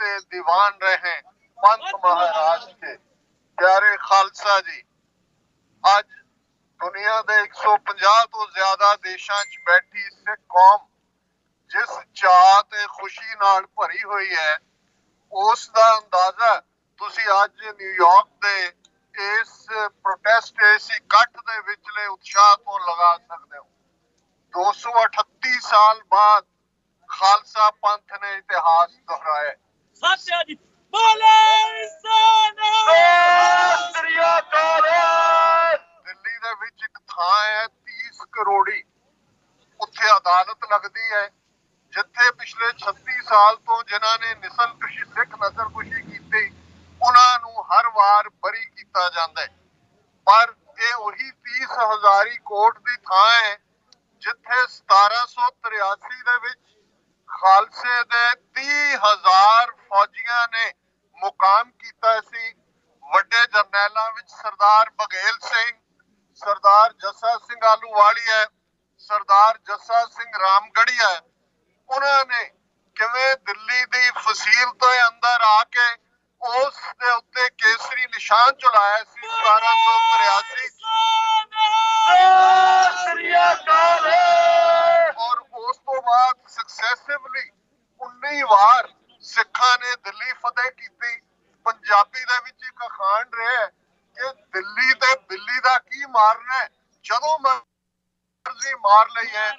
के दीवान रहे पंथ महाराज के। प्यारे खालसा जी, अज दुनिया के 150 तो ज्यादा देशों च बैठी सिख कौम जिस चाह ते खुशी नाल भरी हुई है, उस दा अंदाजा तुसी अज न्यूयॉर्क दे इस प्रोटेस्ट इस इकट्ठ दे विचले उत्साह तो लगा सकते हो। 238 साल बाद खालसा पंथ ने इतिहास दोहराया। दिल्ली दे विच एक थां है 30 करोड़ी, उत्थे अदालत लगती है जिथे पिछले 36 साल तो जिन्हां ने नस्लकुशी सिख नस्लकुशी की उन्होंने हर वार बरी किया जाता है। पर यह उही 30 हजारी कोट की थां है जिथे 1783 दे विच खालसे दे 30,000 फौजियां ने मुकाम किया सी। वड्डे जरनैलों विच सरदार बघेल सिंह, सरदार जस्सा सिंह आलूवालिया, सरदार जस्सा सिंह रामगढ़िया, उन्होंने किवें दिल्ली दी फसील तो अंदर आके उस दे उत्ते केसरी निशान चलाया सी 1783 और उस तो बाद सक्सेसिवली 19 वार सिखा ने दिल्ली फतेह की। पंजाबी दे विच एक अखांड रहा है कि दिल्ली ते बिल्ली दा की मारना है, जदों मर्जी मार लई है।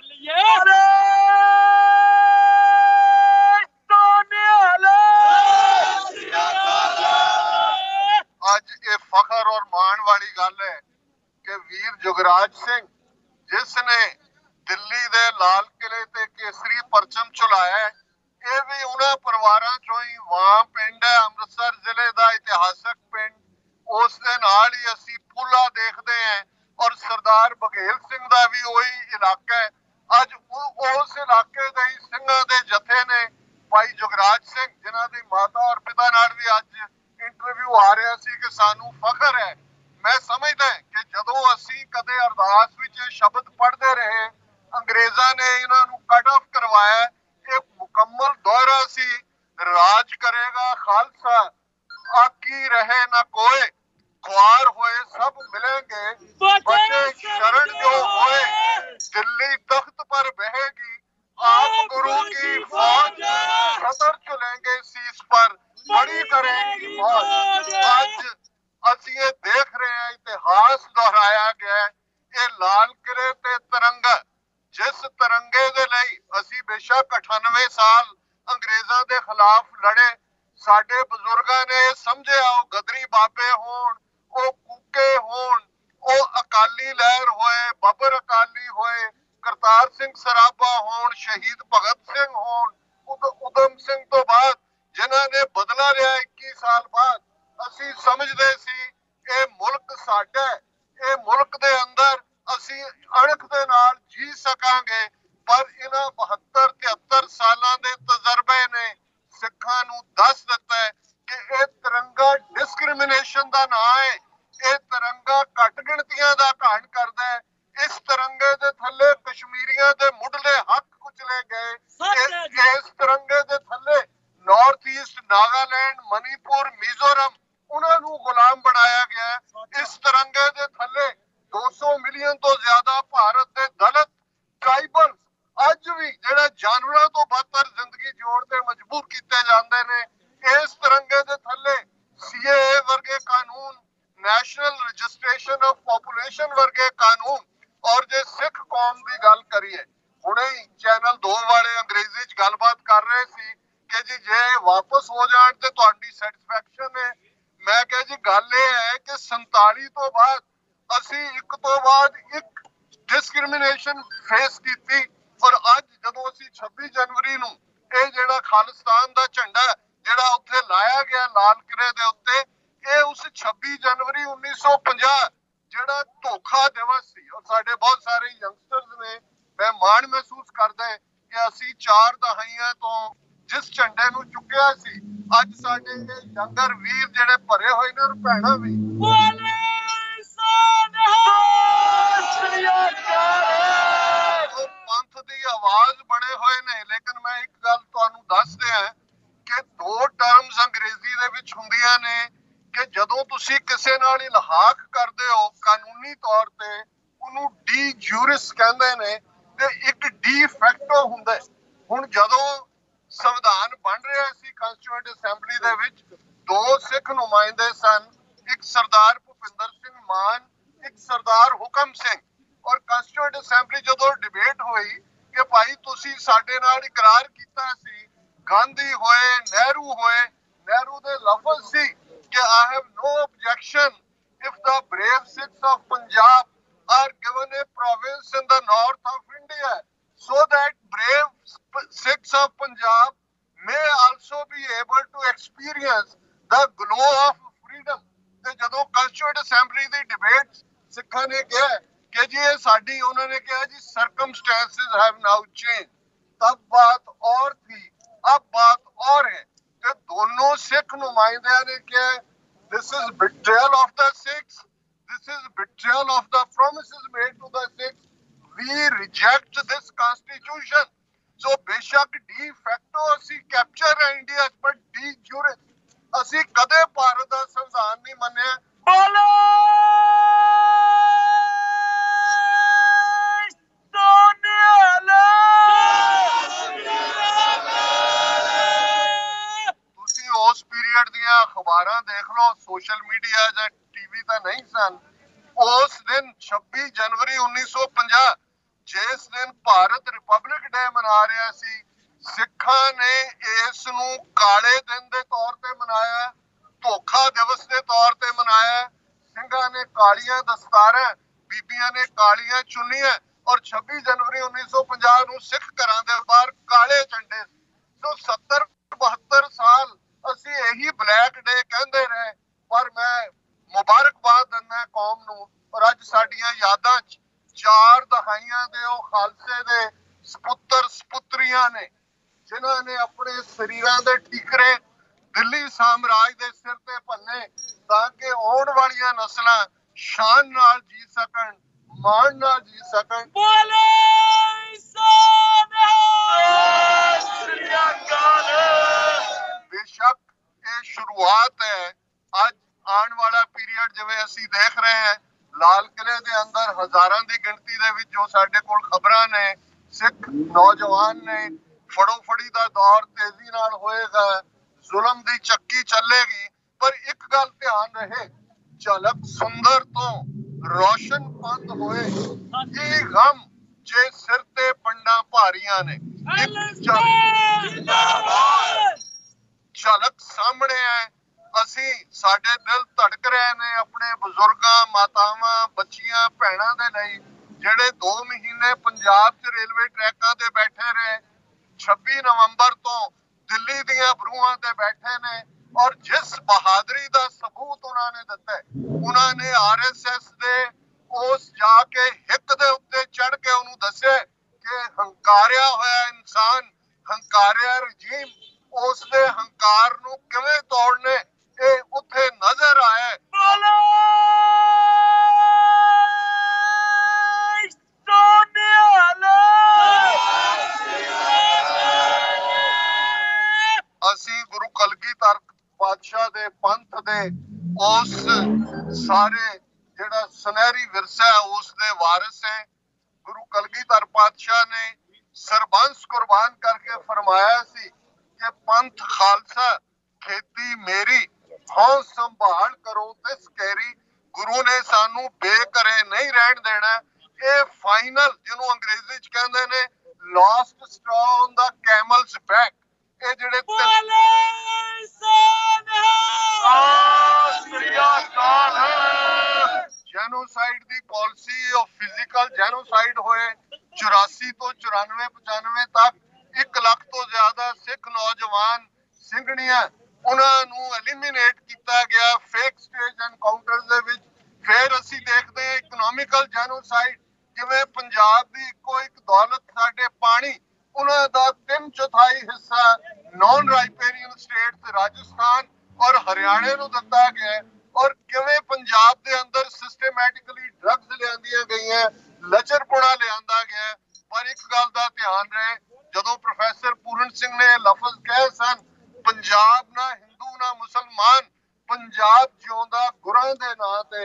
अज ये फखर और माण वाली गल है कि वीर जुगराज सिंह जिसने दिल्ली दे लाल किले ते केसरी परचम चलाया है, ये भी उन्हां परिवारां चों ही वां पिंड है, अमृतसर जिले का इतिहासक पिंड। उस दे नाल ही असीं पुला देखते हैं और सरदार बघेल सिंह का भी वही इलाका है। अज उस इलाके दे ही सिंघां दे जथे ने भाई जुगराज सिंह जिन्हां दी माता और पिता नाल भी अज इंटरव्यू आ रहा सी कि सानू फखर है। मैं समझदा कि जदों असीं कदे अरदास विच शब्द पढ़ते रहे, अंग्रेजां ने इन्हां नू कट ऑफ करवाया। एक मुकम्मल दौरा सी, राज करेगा खालसा, आकी रहे न कोई, ख्वार होए सब मिलेंगे, बचे शरण जो होए, दिल्ली तख्त पर बहेगी, आप गुरु की फौज, सतर चलेंगे शीश पर, बड़ी करेंगी मौज। आज असीं ये देख रहे हैं, इतिहास दोहराया गया है। ये लाल किले ते तिरंगा, जिस तिरंगे दे लई असीं बेशक 98 साल अंग्रेजां दे खिलाफ लड़े, साडे बजुर्गां ने समझिया ओ गदरी बाबे होण, ओ कूके होण, ओ अकाली लहर होए, बबर अकाली होए, करतार सिंह सराभा होण, शहीद भगत सिंह होण, उधम सिंह तो बाद जिन्हां ने बदला लिया 21 साल बाद, असीं समझदे सी ये मुल्क साडा है, ये मुल्क दे अंदर असीं अणख दे नाल जी सकांगे। पर इन्हां 72-73 सालां दे तजर्बे ने सिखां नू दस दिता है कि ये तिरंगा डिस्क्रिमिनेशन दा ना है, ये तिरंगा घट गिणतियां दा घाण करदा है। इस तिरंगे दे थल्ले कश्मीरियां दे मुढले हक कुचले गए। इस तिरंगे दे थल्ले नॉर्थ ईस्ट, नागालैंड, मणिपुर, मिजोरम उन्हां नू गुलाम बनाया गया। इस तिरंगे दे थल्ले 200 मिलियन तो ज्यादा भारत दे दलित ट्राइबल अज भी जिहड़े जानवरों तो बदतर जिंदगी जिउण ते मजबूर कीते जांदे ने। इस तिरंगे दे थल्ले सीएए वर्गे कानून, नेशनल रजिस्ट्रेशन ऑफ पॉपुलेशन वर्गे कानून, और जे सिख कौम की गल करिए, हुणे ही चैनल 2 वाले अंग्रेजी च गलबात कर रहे सी कि जी जे वापस हो जाण ते तुहाडी सैटिस्फैक्शन है। मैं कहा जी गल ये है कि 47 तो बाद असी एक तो बाद एक डिस्क्रिमिनेशन फेस की, और अज जदों असी 26 जनवरी नू ये जिहड़ा खालिस्तान दा झंडा जिहड़ा उत्थे लाया गया लाल किले दे उत्ते, ये उस 26 जनवरी 1950 जिहड़ा धोखा दिवस सी, और साडे बहुत सारे यंगस्टर्स ने, मैं माण महसूस करदा कि असी 4 दहाइयां तो जिस झंडे नू चुक्या सी, अज साडे यंगर वीर जिहड़े भरे होए ने भैणां भी पंथ दी आवाज बने हुए ने। लेकिन मैं एक गल तुहानू दस दिया कि 2 टर्म ਅੰਗਰੇਜ਼ੀ ਦੇ ਵਿੱਚ ਹੁੰਦੀਆਂ ਨੇ ਕਿ ਜਦੋਂ ਤੁਸੀਂ ਕਿਸੇ ਨਾਲ ਇਲਹਾਕ ਕਰਦੇ ਹੋ ਕਾਨੂੰਨੀ ਤੌਰ ਤੇ ਉਹਨੂੰ ਡੀ ਜੂਰਿਸ ਕਹਿੰਦੇ ਨੇ ਤੇ ਇੱਕ ਡੀ ਫੈਕਟੋ ਹੁੰਦਾ ਹੈ। ਹੁਣ ਜਦੋਂ ਸੰਵਿਧਾਨ ਬਣ ਰਿਹਾ ਸੀ ਕੰਸਟੀਟਿਊਐਂਟ ਅਸੈਂਬਲੀ ਦੇ ਵਿੱਚ ਦੋ ਸਿੱਖ ਨੁਮਾਇੰਦੇ ਸਨ, ਇੱਕ ਸਰਦਾਰ ਭੁਪਿੰਦਰ ਸਿੰਘ ਮਾਨ, ਇੱਕ ਸਰਦਾਰ ਹੁਕਮ ਸਿੰਘ। ਔਰ ਕੰਸਟੀਟਿਊਐਂਟ ਅਸੈਂਬਲੀ ਜਦੋਂ ਡਿਬੇਟ ਹੋਈ ਕਿ ਭਾਈ ਤੁਸੀਂ ਸਾਡੇ ਨਾਲ ਇਕਰਾਰ ਕੀਤਾ ਸੀ, ਗਾਂਧੀ ਹੋਏ, ਨਹਿਰੂ ਹੋਏ, ਨਹਿਰੂ ਦੇ ਲਫ਼ਜ਼ ਸੀ ਕਿ I have no objection if the brave Sikhs of Punjab are given a province in the north of India so that brave Sikhs of Punjab may also be able to experience the glow of freedom। ਤੇ ਜਦੋਂ ਕੰਸਟੀਟਿਊਐਂਟ assembly ਦੀ debate ਸਿੱਖਾਂ ਨੇ ਕਿਹਾ ਕਿ ਜੀ ਇਹ ਸਾਡੀ, ਉਹਨਾਂ ਨੇ ਕਿਹਾ ਜੀ circumstances have now changed, तब बात और थी अब बात और है। ਤੇ ਦੋਨੋਂ ਸਿੱਖ ਨੁਮਾਇੰਦਿਆਂ ਨੇ ਕਿਹਾ this is betrayal of the Sikhs, this is betrayal of the promises made to the Sikhs, we reject this constitution। ਸੋ ਬੇਸ਼ੱਕ ਡੀ ਫੈਕਟੋ ਅਸੀਂ ਕੈਪਚਰ ਹੈ ਇੰਡੀਆ ਪਰ ਡੀ ਜੂਰੇ ਅਸੀਂ ਕਦੇ ਭਾਰਤ ਦਾ ਸੰਵਿਧਾਨ ਨਹੀਂ ਮੰਨਿਆ। ਤੁਸੀਂ ਉਸ ਪੀਰੀਅਡ ਦੀਆਂ ਅਖਬਾਰਾਂ ਦੇਖ ਲਓ, ਸੋਸ਼ਲ ਮੀਡੀਆ ਜਾਂ ਟੀਵੀ ਤਾਂ ਨਹੀਂ ਸਨ। ਉਸ ਦਿਨ 26 ਜਨਵਰੀ 1950 ਜਿਸ ਦਿਨ ਭਾਰਤ ਰਿਪਬਲਿਕ ਡੇ ਮਨਾ ਰਿਹਾ ਸੀ, ਸਿੱਖਾਂ ਨੇ ਇਸ ਨੂੰ ਕਾਲੇ ਦਿਨ ਦੇ ਤੌਰ ਤੇ ਮਨਾਇਆ, ਧੋਖਾ ਦਿਵਸ ਦੇ ਤੌਰ ਤੇ ਮਨਾਇਆ। ਸਿੰਘਾਂ ਨੇ ਕਾਲੀਆਂ ਦਸਤਾਰਾਂ, ਬੀਬੀਆਂ ਨੇ ਕਾਲੀਆਂ ਚੁੰਨੀਆਂ ਔਰ 26 ਜਨਵਰੀ 1950 ਨੂੰ ਸਿੱਖ ਘਰਾਂ ਦੇ ਬਾਹਰ ਕਾਲੇ ਝੰਡੇ। ਸੋ 70-72 ਸਾਲ ਅਸੀਂ ਇਹੀ ਬਲੈਕ ਡੇ ਕਹਿੰਦੇ ਰਹੇ, ਪਰ ਮੈਂ ਮੁਬਾਰਕਬਾਦ ਦਿੰਦਾ ਕੌਮ ਨੂੰ। ਔਰ ਅੱਜ ਸਾਡੀਆਂ ਯਾਦਾਂ 'ਚ 4 ਦਹਾਈਆਂ ਦੇ ਉਹ ਖਾਲਸੇ ਦੇ ਸਪੁੱਤਰ ਸਪੁੱਤਰੀਆਂ ਨੇ ਜਿਨ੍ਹਾਂ ਨੇ ਆਪਣੇ ਸਰੀਰਾਂ ਦੇ ਠੀਕਰੇ ਦਿੱਲੀ ਸਾਮਰਾਜ ਦੇ ਸਿਰ ਤੇ ਭੰਨੇ ਤਾਂ ਕਿ ਆਉਣ ਵਾਲੀਆਂ ਨਸਲਾਂ ਸ਼ਾਨ ਨਾਲ ਜੀ ਸਕਣ, ਮਾਣ ਨਾਲ ਜੀ ਸਕਣ। ਬੇਸ਼ੱਕ ਇਹ ਸ਼ੁਰੂਆਤ ਹੈ। ਅੱਜ ਆਉਣ ਵਾਲਾ ਪੀਰੀਅਡ ਜਿਵੇਂ ਅਸੀਂ ਦੇਖ ਰਹੇ ਹਾਂ, ਲਾਲ ਕਿਲੇ ਦੇ ਅੰਦਰ ਹਜ਼ਾਰਾਂ ਦੀ ਗਿਣਤੀ ਦੇ ਵਿੱਚ ਜੋ ਸਾਡੇ ਕੋਲ ਖਬਰਾਂ ਨੇ, ਸਿੱਖ ਨੌਜਵਾਨ ਨੇ, ਫੜੋ ਫੜੀ ਦਾ ਦੌਰ ਤੇਜ਼ੀ ਨਾਲ ਹੋਏਗਾ, ਜ਼ੁਲਮ ਦੀ ਚੱਕੀ ਚੱਲੇਗੀ। ਪਰ ਇੱਕ ਗੱਲ ਧਿਆਨ ਰਹੇ, ਝਲਕ ਸੁੰਦਰ ਤੋਂ ਰੋਸ਼ਨ ਪੰਧ ਹੋਏ, ਇਹ ਗਮ ਜੇ ਸਿਰ ਤੇ ਪੰਡਾਂ ਭਾਰੀਆਂ ਨੇ। ਝਲਕ ਸਾਹਮਣੇ ਹੈ, ਅਸੀਂ ਸਾਡੇ ਦਿਲ ਧੜਕ ਰਹੇ ਨੇ ਆਪਣੇ ਬਜ਼ੁਰਗਾਂ, ਮਾਤਾਵਾਂ, ਬੱਚੀਆਂ, ਭੈਣਾਂ ਦੇ ਲਈ ਜਿਹੜੇ 2 ਮਹੀਨੇ ਪੰਜਾਬ 'ਚ ਰੇਲਵੇ ਟਰੈਕਾਂ ਤੇ ਬੈਠੇ ਰਹੇ, 26 ਨਵੰਬਰ ਤੋਂ ਦਿੱਲੀ ਦੀਆਂ ਬਰੂਹਾਂ ਤੇ ਬੈਠੇ ਨੇ। ਔਰ ਜਿਸ ਬਹਾਦਰੀ ਦਾ ਸਬੂਤ ਉਹਨਾਂ ਨੇ ਦਿੱਤਾ, ਉਹਨਾਂ ਨੇ RSS ਦੇ ਉਸ ਜਾ ਕੇ ਹਿੱਕ ਦੇ ਉੱਤੇ ਚੜ ਕੇ ਉਹਨੂੰ ਦੱਸਿਆ ਕਿ ਹੰਕਾਰਿਆ ਹੋਇਆ ਇਨਸਾਨ, ਹੰਕਾਰਿਆ ਰਜੀਮ, ਉਸ ਦੇ ਹੰਕਾਰ ਨੂੰ ਕਿਵੇਂ ਤੋੜਨੇ ਇਹ ਉੱਥੇ ਨਜ਼ਰ ਆਇਆ। ਅਸੀਂ ਗੁਰੂ ਕਲਗੀਧਰ ਪਾਤਸ਼ਾਹ ਦੇ ਪੰਥ ਦੇ ਉਸ ਸਾਰੇ ਜਿਹੜਾ ਸੁਨਹਿਰੀ ਵਿਰਸਾ ਹੈ ਉਸ ਦੇ ਵਾਰਿਸ ਹੈ। ਗੁਰੂ ਕਲਗੀਧਰ ਪਾਤਸ਼ਾਹ ਨੇ ਸਰਬੰਸ ਕੁਰਬਾਨ ਕਰਕੇ ਫਰਮਾਇਆ ਸੀ ਕਿ ਪੰਥ ਖਾਲਸਾ ਖੇਤੀ ਮੇਰੀ, ਹਉ ਸੰਭਾਲ ਕਰੋ ਤਿਸ ਕੈਰੀ। ਗੁਰੂ ਨੇ ਸਾਨੂੰ ਬੇਘਰੇ ਨਹੀਂ ਰਹਿਣ ਦੇਣਾ। ਇਹ ਫਾਈਨਲ ਜਿਹਨੂੰ ਅੰਗਰੇਜ਼ੀ 'ਚ ਕਹਿੰਦੇ ਨੇ ਲਾਸਟ ਸਟ੍ਰॉ ਔਨ ਦਾ ਕੈਮਲਸ ਬੈਕ, ਇਹ ਜਿਹੜੇ genocide the policy of physical genocide ਹੋਏ 84 ਤੋਂ 94-95 ਤੱਕ 1 ਲੱਖ ਤੋਂ ਜ਼ਿਆਦਾ ਸਿੱਖ ਨੌਜਵਾਨ ਸਿੰਘਣੀਆਂ ਉਹਨਾਂ ਨੂੰ ਐਲੀਮੀਨੇਟ ਕੀਤਾ ਗਿਆ ਫੇਕ ਸਟੇਜ ਐਨਕਾਊਂਟਰ ਦੇ ਵਿੱਚ। ਫਿਰ ਅਸੀਂ ਦੇਖਦੇ ਹਾਂ ਇਕਨੋਮਿਕਲ ਜੈਨੋਸਾਈਡ, ਜਿਵੇਂ ਪੰਜਾਬ ਦੀ ਇੱਕੋ ਇੱਕ ਦੌਲਤ ਸਾਡੇ ਪਾਣੀ, ਉਹਨਾਂ ਦਾ 3/4 ਹਿੱਸਾ ਨੌਨ ਰਾਈਪੇਰੀਅਨ ਸਟੇਟ ਰਾਜਸਥਾਨ ਔਰ ਹਰਿਆਣੇ ਨੂੰ ਦਿੱਤਾ ਗਿਆ। ਔਰ ਕਿਵੇਂ ਪੰਜਾਬ ਦੇ ਅੰਦਰ ਸਿਸਟਮੈਟਿਕਲੀ ਡਰੱਗਸ ਲਿਆਂਦੀਆਂ ਗਈਆਂ, ਲਚਰਪੁਣਾ ਲਿਆਂਦਾ ਗਿਆ। ਪਰ ਇੱਕ ਗੱਲ ਦਾ ਧਿਆਨ ਰਹੇ, ਜਦੋਂ ਪ੍ਰੋਫੈਸਰ ਪੂਰਨ ਸਿੰਘ ਨੇ ਲਫ਼ਜ਼ ਕਹੇ ਸਨ ਪੰਜਾਬ ਨਾ ਹਿੰਦੂ ਨਾ ਮਾਨ ਪੰਜਾਬ ਜਿਉਂਦਾ ਗੁਰਾਂ ਦੇ ਨਾਂ ਤੇ।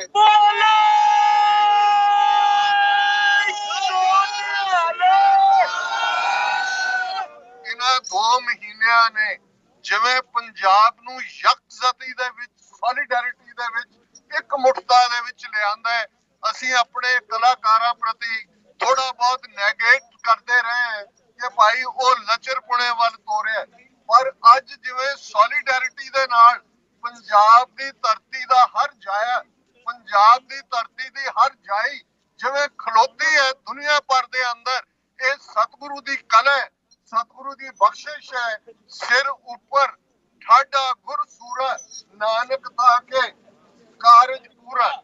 ਇਹਨਾਂ 2 ਮਹੀਨਿਆਂ ਨੇ ਜਿਵੇਂ ਪੰਜਾਬ ਨੂੰ ਯਕਜਹਤੀ ਦੇ ਵਿੱਚ, ਸੋਲੀਡੈਰਿਟੀ ਦੇ ਵਿੱਚ, ਇੱਕ ਮੁੱਠਤਾ ਦੇ ਵਿੱਚ ਲਿਆਂਦਾ ਹੈ। ਅਸੀਂ ਆਪਣੇ ਕਲਾਕਾਰਾਂ ਪ੍ਰਤੀ ਥੋੜਾ ਬਹੁਤ ਨੈਗੇਟ ਕਰਦੇ ਰਹੇ ਹਾਂ ਕਿ ਭਾਈ ਉਹ ਲਚਰਪੁਣੇ ਵੱਲ ਤੋਰਿਆ, ਪਰ ਅੱਜ ਜਿਵੇਂ ਸੋਲੀਡੈਰਿਟੀ ਦੇ ਨਾਲ ਪੰਜਾਬ ਦੀ ਧਰਤੀ ਦਾ ਹਰ ਜਾਇਆ, ਪੰਜਾਬ ਦੀ ਧਰਤੀ ਦੀ ਹਰ ਜਾਈ ਜਿਵੇਂ ਖਲੋਤੀ ਹੈ ਦੁਨੀਆ ਭਰ ਦੇ ਅੰਦਰ, ਇਹ ਸਤਿਗੁਰੂ ਦੀ ਕਲਾ ਹੈ, ਸਤਿਗੁਰੂ ਦੀ ਬਖਸ਼ਿਸ਼ ਹੈ। ਸਿਰ ਉੱਪਰ ਠਾਡਾ ਗੁਰ ਸੂਰਾ, ਨਾਨਕ ਤਾਂ ਕੇ ਕਾਰਜ ਪੂਰਾ।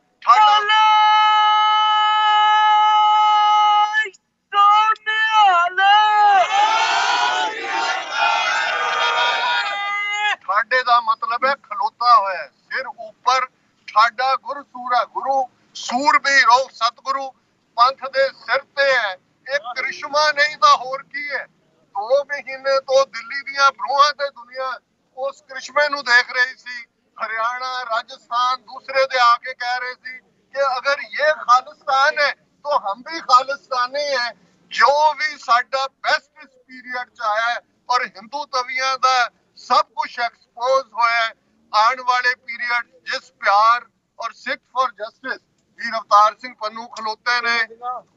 ਠਾਡੇ ਦਾ ਮਤਲਬ ਹੈ ਖਲੋਤਾ ਹੋਇਆ, ਸਿਰ ਉੱਪਰ ਠਾਡਾ ਗੁਰ ਸੂਰਾ, ਗੁਰੂ ਸੂਰਬੀਰ ਉਹ ਸਤਿਗੁਰੂ ਪੰਥ ਦੇ ਸਿਰ ਤੇ ਹੈ। ਇਹ ਕ੍ਰਿਸ਼ਮਾ ਨਹੀਂ ਤਾਂ ਹੋਰ ਕੀ ਹੈ। 2 ਮਹੀਨੇ ਤੋਂ ਦਿੱਲੀ ਦੀਆਂ ਬਰੂਹਾਂ ਤੇ ਦੁਨੀਆ ਉਸ ਕ੍ਰਿਸ਼ਮੇ ਨੂੰ ਦੇਖ ਰਹੀ ਸੀ। ਹਰਿਆਣਾ, ਰਾਜਸਥਾਨ ਦੂਸਰੇ ਦੇ ਆ ਕੇ ਕਹਿ ਰਹੇ ਸੀ ਕਿ ਅਗਰ ਇਹ ਖਾਲਿਸਤਾਨ ਹੈ तो हम भी खालिस्तानी है। जो भी साडा बेस्ट इस पीरियड च आया है और हिंदू तवियां दा सब कुछ एक्सपोज होया है। आने वाले पीरियड जिस प्यार और सिख फॉर जस्टिस वीर अवतार सिंह पन्नू खलोते ने,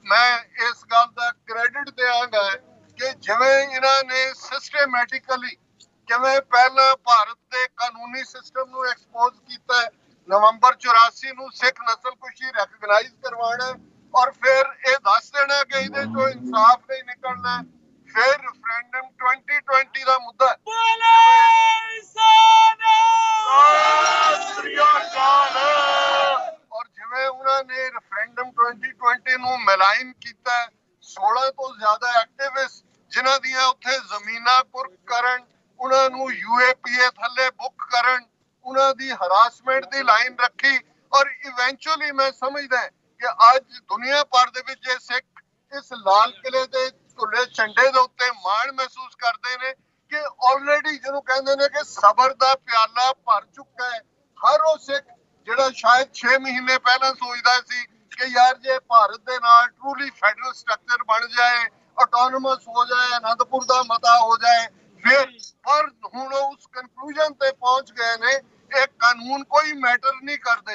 मैं इस गल का क्रेडिट देंगा कि जिवें इन्हां ने सिस्टमैटिकली किवें पहला भारत के कानूनी सिस्टम नूं एक्सपोज कीता है, नवंबर 84 नूं सिख नस्लकुशी रैकगनाइज करवाना और फिर ये दस देना कि इहदे चों इंसाफ नहीं निकलना। फिर रेफरेंडम 2020 का मुद्दा और जिवें उन्होंने रेफरेंडम 2020 नूं मलाइन कीता, 16 तो ज्यादा एक्टिविस्ट जिन्हां दियां उत्थे जमीनां कुर्क करन, उन्हां नूं UAPA थल्ले बुक करन, उन्हां दी हरासमेंट दी लाइन रखी और इवेंचुअली मैं समझदा कि आज दुनिया भर दे विच सिख इस लाल किले दे झुले झंडे दे उत्ते माण महसूस करते हैं कि ऑलरेडी जिन्हों कहते हैं कि सबर दा प्याला भर चुका है। हर वो सिख जिहड़ा शायद 6 महीने पहला सोचदा सी कि यार जे भारत दे नाल ट्रूली फैडरल स्ट्रक्चर बन जाए, ऑटोनोमस हो जाए, आनंदपुर दा मता हो जाए, फिर पर हुण उस कंक्लूजन ते पहुंच गए ने ये कानून कोई मैटर नहीं करते।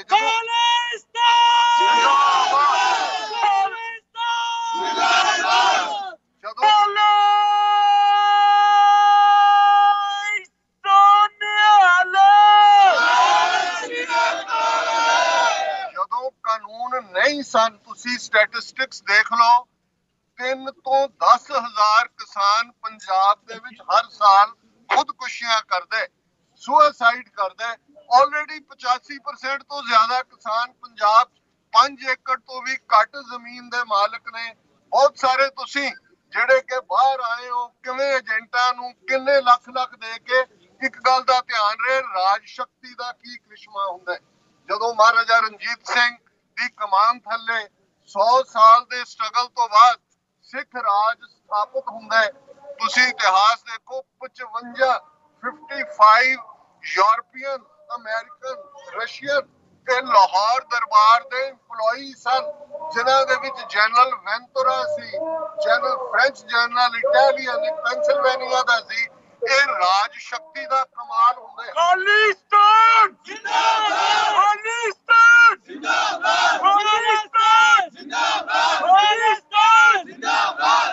ਜਦੋਂ ਕਾਨੂੰਨ ਨਹੀਂ ਸਨ, ਤੁਸੀਂ ਸਟੈਟਿਸਟਿਕਸ ਦੇਖ ਲਓ, 3 ਤੋਂ 10,000 ਕਿਸਾਨ ਪੰਜਾਬ ਦੇ ਵਿੱਚ ਹਰ ਸਾਲ ਖੁਦਕੁਸ਼ੀਆਂ ਕਰਦੇ, ਸੁਸਾਈਡ ਕਰਦੇ। ऑलरेडी 85% तो ज्यादा किसान पंजाब 5 एकड़ तो भी घट जमीन दे मालिक ने। बहुत सारे तुसी जेड़े के बाहर आए हो, किवें एजेंटां नूं किन्ने लख लख दे के, एक गल दा ध्यान रहे, राज शक्ति दा की करिश्मा हुंदा है। जदों महाराजा रणजीत सिंह दी कमान थल्ले 100 साल दे स्ट्रगल तो बाद सिख राज स्थापित हुंदा है। तुसी इतिहास देखो, 55 यूरोपियन, अमेरिकन, रशियन ते लाहौर दरबार दे एम्प्लॉई सन, जिन्हां दे विच जनरल वेंतुरा सी, general French general Italian Pennsylvania दा सी। ये राज शक्ति दा कमाल हुंदा है। खालिस्तान जिंदाबाद, खालिस्तान जिंदाबाद, खालिस्तान जिंदाबाद, खालिस्तान जिंदाबाद,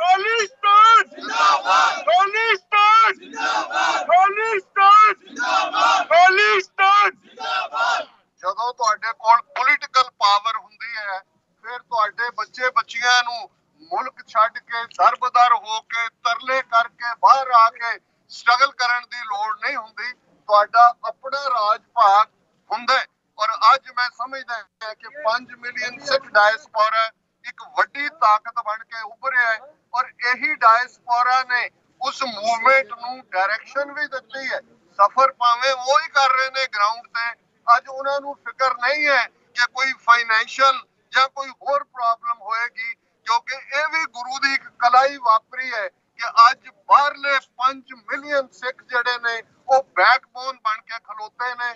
खालिस्तान जिंदाबाद, खालिस्तान जिंदाबाद, खालिस्तान जिंदाबाद, खालिस्तान जिंदाबाद, खालिस्तान जिंदाबाद। ਜਦੋਂ ਤੁਹਾਡੇ ਕੋਲ ਪੋਲੀਟੀਕਲ ਪਾਵਰ ਹੁੰਦੀ ਹੈ, ਫਿਰ ਤੁਹਾਡੇ ਬੱਚੇ ਬੱਚੀਆਂ ਨੂੰ ਮੁਲਕ ਛੱਡ ਕੇ ਦਰਬਦਰ ਹੋ ਕੇ ਤਰਲੇ ਕਰਕੇ ਬਾਹਰ ਆ ਕੇ ਸਟਰਗਲ ਕਰਨ ਦੀ ਲੋੜ ਨਹੀਂ ਹੁੰਦੀ। ਤੁਹਾਡਾ ਆਪਣਾ ਰਾਜ ਭਾਗ ਹੁੰਦਾ। ਔਰ ਅੱਜ ਮੈਂ ਸਮਝਦਾ ਹਾਂ ਕਿ 5 ਮਿਲੀਅਨ ਸਿੱਖ ਡਾਇਸਪੋਰਾ ਇੱਕ ਵੱਡੀ ਤਾਕਤ ਬਣ ਕੇ ਉੱਭਰਿਆ ਹੈ ਔਰ ਇਹੀ ਡਾਇਸਪੋਰਾ ਨੇ ਉਸ ਮੂਵਮੈਂਟ ਨੂੰ ਡਾਇਰੈਕਸ਼ਨ ਵੀ ਦਿੱਤੀ ਹੈ। ਸਫਰ ਭਾਵੇਂ ਉਹ ਹੀ ਕਰ ਰਹੇ ਨੇ ਗਰਾਊਂਡ ਤੇ, ਅੱਜ ਉਹਨਾਂ ਨੂੰ ਫਿਕਰ ਨਹੀਂ ਹੈ ਕਿ ਕੋਈ ਫਾਈਨੈਂਸ਼ੀਅਲ ਜਾਂ ਕੋਈ ਹੋਰ ਪ੍ਰੋਬਲਮ ਹੋਏਗੀ, ਕਿਉਂਕਿ ਇਹ ਵੀ ਗੁਰੂ ਦੀ ਇੱਕ ਕਲਾ ਹੀ ਵਾਪਰੀ ਹੈ ਕਿ ਅੱਜ ਬਾਹਰਲੇ 5 ਮਿਲੀਅਨ ਸਿੱਖ ਜਿਹੜੇ ਨੇ ਉਹ ਬੈਕਬੋਨ ਬਣ ਕੇ ਖਲੋਤੇ ਨੇ।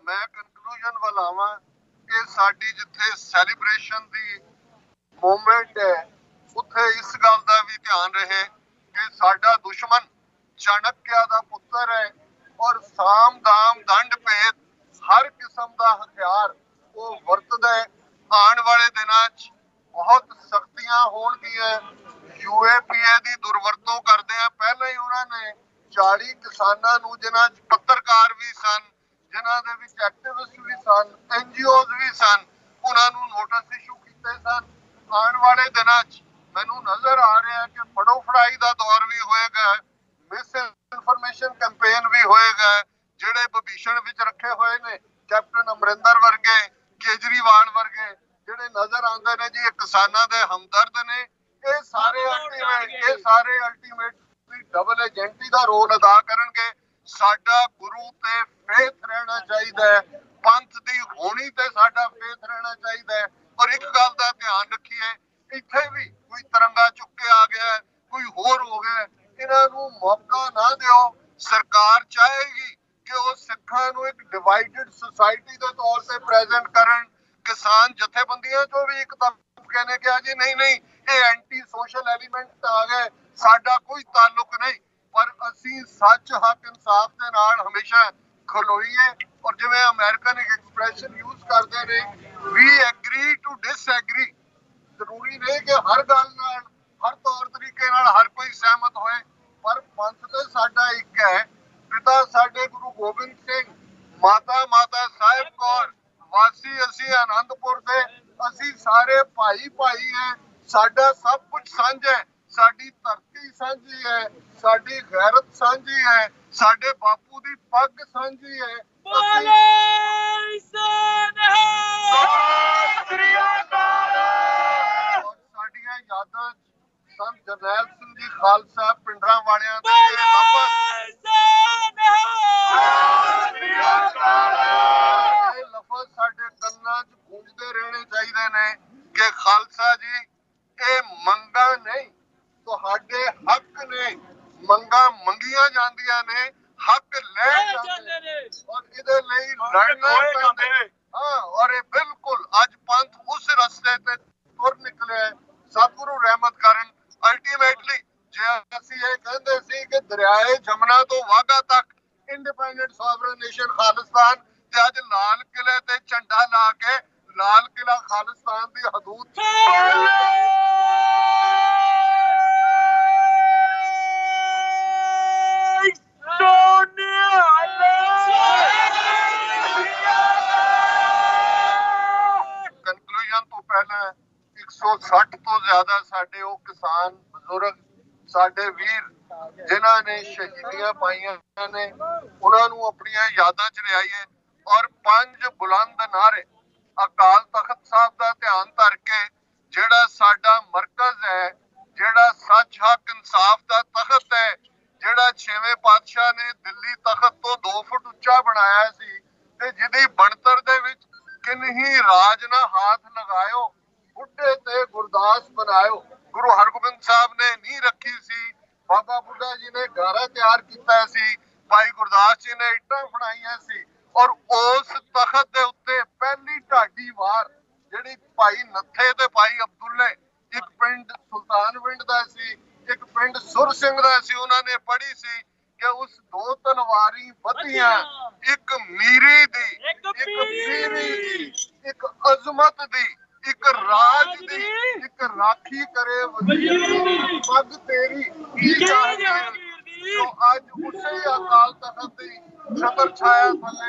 ਮੈਂ ਕਨਕਲੂਜਨ ਵੱਲ ਆਵਾਂ ਕਿ ਸਾਡੀ ਜਿੱਥੇ ਸੈਲੀਬ੍ਰੇਸ਼ਨ ਦੀ ਮੂਵਮੈਂਟ ਹੈ ਉੱਥੇ ਇਸ ਗੱਲ ਦਾ ਵੀ ਧਿਆਨ ਰਹੇ ਕਿ ਸਾਡਾ ਦੁਸ਼ਮਣ ਚਾਣਕਿਆ ਦਾ ਪੁੱਤਰ ਹੈ ਔਰ ਸਾਮ ਦਾਮ ਦੰਡ ਭੇਦ ਹਰ ਕਿਸਮ ਦਾ ਹਥਿਆਰ ਉਹ ਵਰਤਦਾ ਹੈ। ਆਉਣ ਵਾਲੇ ਦਿਨਾਂ 'ਚ ਬਹੁਤ ਸਖਤੀਆਂ ਹੋਣਗੀਆਂ। UAPA ਦੀ ਦੁਰਵਰਤੋਂ ਕਰਦੇ ਆ। ਪਹਿਲਾਂ ਹੀ ਉਹਨਾਂ ਨੇ 40 ਕਿਸਾਨਾਂ ਨੂੰ, ਜਿਨ੍ਹਾਂ 'ਚ ਪੱਤਰਕਾਰ ਵੀ ਸਨ, ਜਿਨ੍ਹਾਂ ਦੇ ਵਿੱਚ ਐਕਟਿਵਿਸਟ ਵੀ ਸਨ, NGOs ਵੀ ਸਨ, ਉਹਨਾਂ ਨੂੰ ਨੋਟਿਸ ਇਸ਼ੂ ਕੀਤੇ ਸਨ। ਆਉਣ ਵਾਲੇ ਦਿਨਾਂ 'ਚ ਮੈਨੂੰ ਨਜ਼ਰ ਆ ਰਿਹਾ ਕਿ ਫੜੋ ਫੜਾਈ ਦਾ ਦੌਰ ਵੀ ਹੋਏਗਾ, ਮਿਸ ਇਨਫੋਰਮੇਸ਼ਨ ਕੈਂਪੇਨ ਵੀ ਹੋਏਗਾ। ਜਿਹੜੇ ਵਿਭੀਸ਼ਣ ਵਿੱਚ ਰੱਖੇ ਹੋਏ ਨੇ ਕੈਪਟਨ ਅਮਰਿੰਦਰ ਵਰਗੇ, ਕੇਜਰੀਵਾਲ ਵਰਗੇ ਜਿਹੜੇ ਨਜ਼ਰ ਆਉਂਦੇ ਨੇ ਜੀ, ਇਹ ਕਿਸਾਨਾਂ ਦੇ ਹਮਦਰਦ ਨੇ। ਇਹ ਸਾਰੇ ਅਲਟੀਮੇਟਲੀ ਡਬਲ ਏਜੰਟੀ ਦਾ ਰੋਲ ਅਦਾ ਕਰਨਗੇ। ਸਾਡਾ ਗੁਰੂ ਤੇ ਫੇਥ ਰਹਿਣਾ ਚਾਹੀਦਾ ਹੈ, ਪੰਥ ਦੀ ਹੋਣੀ ਤੇ ਸਾਡਾ ਫੇਥ ਰਹਿਣਾ ਚਾਹੀਦਾ ਹੈ। ਔਰ ਇੱਕ ਗੱਲ ਦਾ ਧਿਆਨ ਰੱਖੀਏ, ਇੱਥੇ ਵੀ ਕੋਈ ਤਿਰੰਗਾ ਚੁੱਕ ਕੇ ਆ ਗਿਆ, ਕੋਈ ਹੋਰ ਹੋ ਗਿਆ, ਇਹਨਾਂ ਨੂੰ ਮੌਕਾ ਨਾ ਦਿਓ। ਸਰਕਾਰ ਚਾਹੇਗੀ ਕਿ ਉਹ ਸਿੱਖਾਂ ਨੂੰ ਇੱਕ ਡਿਵਾਈਡਡ ਸੁਸਾਇਟੀ ਦੇ ਤੌਰ ਤੇ ਪ੍ਰੈਜ਼ੈਂਟ ਕਰਨ। ਕਿਸਾਨ ਜਥੇਬੰਦੀਆਂ ਚੋਂ ਵੀ ਇੱਕ ਤਬਕੇ ਨੇ ਕਿਹਾ ਜੀ ਨਹੀਂ ਇਹ ਐਂਟੀ ਸੋਸ਼ਲ ਐਲੀਮੈਂਟ ਆ ਗਏ, ਸਾਡਾ ਕੋਈ ਤਾਲੁਕ ਨਹੀਂ। ਪਰ ਅਸੀਂ ਸੱਚ, ਹੱਕ, ਇਨਸਾਫ ਦੇ ਨਾਲ ਹਮੇਸ਼ਾ ਖਲੋਈਏ। ਔਰ ਜਿਵੇਂ ਅਮਰੀਕਨ ਇੱਕ ਐਕਸਪ੍ਰੈਸ਼ਨ ਯੂਜ਼ ਕਰਦੇ ਨੇ, ਵੀ ਐਗਰੀ ਟੂ ਡਿਸਐਗਰੀ। ਜ਼ਰੂਰੀ ਨਹੀਂ ਕਿ ਹਰ ਗੱਲ ਨਾਲ, ਹਰ ਤੌਰ ਤਰੀਕੇ ਨਾਲ ਹਰ ਕੋਈ ਸਹਿਮਤ ਹੋਏ, ਪਰ ਪੰਥ ਤੇ ਸਾਡਾ ਇੱਕ ਹੈ। ਪਿਤਾ ਸਾਡੇ ਗੁਰੂ ਗੋਬਿੰਦ ਸਿੰਘ, ਮਾਤਾ ਸਾਹਿਬ ਕੌਰ, ਵਾਸੀ ਅਸੀਂ ਆਨੰਦਪੁਰ ਦੇ, ਅਸੀਂ ਸਾਰੇ ਭਾਈ ਹੈ। ਸਾਡਾ ਸਭ ਕੁਝ ਸਾਂਝਾ ਹੈ। ਸਾਡੀ ਧਰਤੀ ਸਾਂਝੀ ਹੈ, ਸਾਡੀ ਗੈਰਤ ਸਾਂਝੀ ਹੈ, ਸਾਡੇ ਬਾਪੂ ਦੀ ਪੱਗ ਸਾਂਝੀ ਹੈ। ਸਾਡੀਆਂ ਯਾਦਾਂ ਸੰਤ ਜਰਨੈਲ ਸਿੰਘ ਜੀ ਖਾਲਸਾ ਪਿੰਡਰਾਂ ਵਾਲਿਆਂ ਦੇ ਲਫ਼ਜ਼ ਸਾਡੇ ਕੰਨਾਂ 'ਚ ਗੂੰਜਦੇ ਰਹਿਣੇ ਚਾਹੀਦੇ ਨੇ ਕਿ ਖਾਲਸਾ ਜੀ ਇਹ ਮੰਗਾਂ ਨਹੀਂ, ਤੁਹਾਡੇ ਹੱਕ ਨੇ। ਮੰਗਾਂ ਮੰਗੀਆਂ ਜਾਂਦੀਆਂ ਨੇ, ਹੱਕ ਲੈ ਜਾਂਦੇ ਨੇ ਔਰ ਇਹਦੇ ਲਈ ਲੜਨਾ ਪੈਂਦਾ। ਹਾਂ, ਔਰ ਇਹ ਬਿਲਕੁਲ ਅੱਜ ਪੰਥ ਉਸ ਰਸਤੇ ਤੇ ਤੁਰ ਨਿਕਲਿਆ, ਸਤਿਗੁਰੂ ਰਹਿਮਤ ਕਰਨ। ਅਲਟੀਮੇਟਲੀ ਜੇ ਅਸੀਂ ਇਹ ਕਹਿੰਦੇ ਸੀ ਕਿ ਦਰਿਆਏ ਜਮਨਾ ਤੋਂ ਵਾਘਾ ਤੱਕ ਇੰਡੀਪੈਂਡੈਂਟ ਸੋਵਰਨ ਨੇਸ਼ਨ ਖਾਲਿਸਤਾਨ, ਤੇ ਅੱਜ ਲਾਲ ਕਿਲੇ ਤੇ ਝੰਡਾ ਲਾ ਕੇ ਲਾਲ ਕਿਲਾ ਖਾਲਿਸਤਾਨ ਦੀ ਹਦੂਦ ਕਨਕਲੂਜਨ ਤੋਂ ਪਹਿਲਾਂ 160 ਤੋਂ ਜ਼ਿਆਦਾ ਸਾਡੇ ਉਹ ਕਿਸਾਨ ਬਜ਼ੁਰਗ, ਸਾਡੇ ਵੀਰ ਜਿਨ੍ਹਾਂ ਨੇ ਸ਼ਹੀਦੀਆਂ ਪਾਈਆਂ ਨੇ, ਉਹਨਾਂ ਨੂੰ ਆਪਣੀਆਂ ਯਾਦਾਂ 'ਚ ਲਿਆਈਏ। ਔਰ 5 ਬੁਲੰਦ ਨਾਅਰੇ ਅਕਾਲ ਤਖਤ ਸਾਹਿਬ ਦਾ ਧਿਆਨ ਧਰ ਕੇ, ਜਿਹੜਾ ਸਾਡਾ ਮਰਕਜ਼ ਹੈ, ਜਿਹੜਾ ਸੱਚ, ਹੱਕ, ਇਨਸਾਫ ਦਾ ਤਖਤ ਹੈ, ਜਿਹੜਾ 6ਵੇਂ ਪਾਤਸ਼ਾਹ ਨੇ ਦਿੱਲੀ ਤਖਤ ਤੋਂ 2 ਫੁੱਟ ਉੱਚਾ ਬਣਾਇਆ ਸੀ, ਤੇ ਜਿਹਦੀ ਬਣਤਰ ਦੇ ਵਿੱਚ ਕਿੰਨੀ ਰਾਜ ਨਾ ਹਾਥ ਲਗਾਇਓ, ਬੁੱਢੇ ਤੇ ਗੁਰਦਾਸ ਬਣਾਇਓ। ਗੁਰੂ ਹਰਗੋਬਿੰਦ ਸਾਹਿਬ ਨੇ ਨੀਂਹ ਰੱਖੀ ਸੀ, ਬਾਬਾ ਬੁੱਢਾ ਜੀ ਨੇ ਗਾਰਾ ਤਿਆਰ ਕੀਤਾ ਸੀ, ਭਾਈ ਗੁਰਦਾਸ ਜੀ ਨੇ ਇੱਟਾਂ ਫੜਾਈਆਂ ਸੀ। ਔਰ ਉਸ ਤਖਤ ਦੇ ਉੱਤੇ ਪਹਿਲੀ ਢਾਡੀ ਵਾਰ ਜਿਹੜੀ ਭਾਈ ਨੱਥੇ ਤੇ ਭਾਈ ਅਬਦੁੱਲੇ, ਇੱਕ ਪਿੰਡ ਸੁਲਤਾਨਵਿੰਡ ਦਾ ਸੀ, ਇੱਕ ਪਿੰਡ ਸੁਰ ਸਿੰਘ ਦਾ ਸੀ, ਉਹਨਾਂ ਨੇ ਪੜ੍ਹੀ ਸੀ ਕਿ ਉਸ 2 ਤਲਵਾਰੀ ਵਧੀਆਂ, ਇੱਕ ਮੀਰੀ ਦੀ, ਇੱਕ ਪੀਰੀ ਦੀ, ਇੱਕ ਅਜ਼ਮਤ ਦੀ, ਇੱਕ ਰਾਜ ਦੀ, ਇੱਕ ਰਾਖੀ ਕਰੇ ਵਜ਼ੀਰ, ਪੱਗ ਤੇਰੀ ਕੀ ਜਾਗੀਰ। ਜੋ ਅੱਜ ਉਸੇ ਅਕਾਲ ਤਖਤ ਦੀ ਛਤਰ ਛਾਇਆ ਥੱਲੇ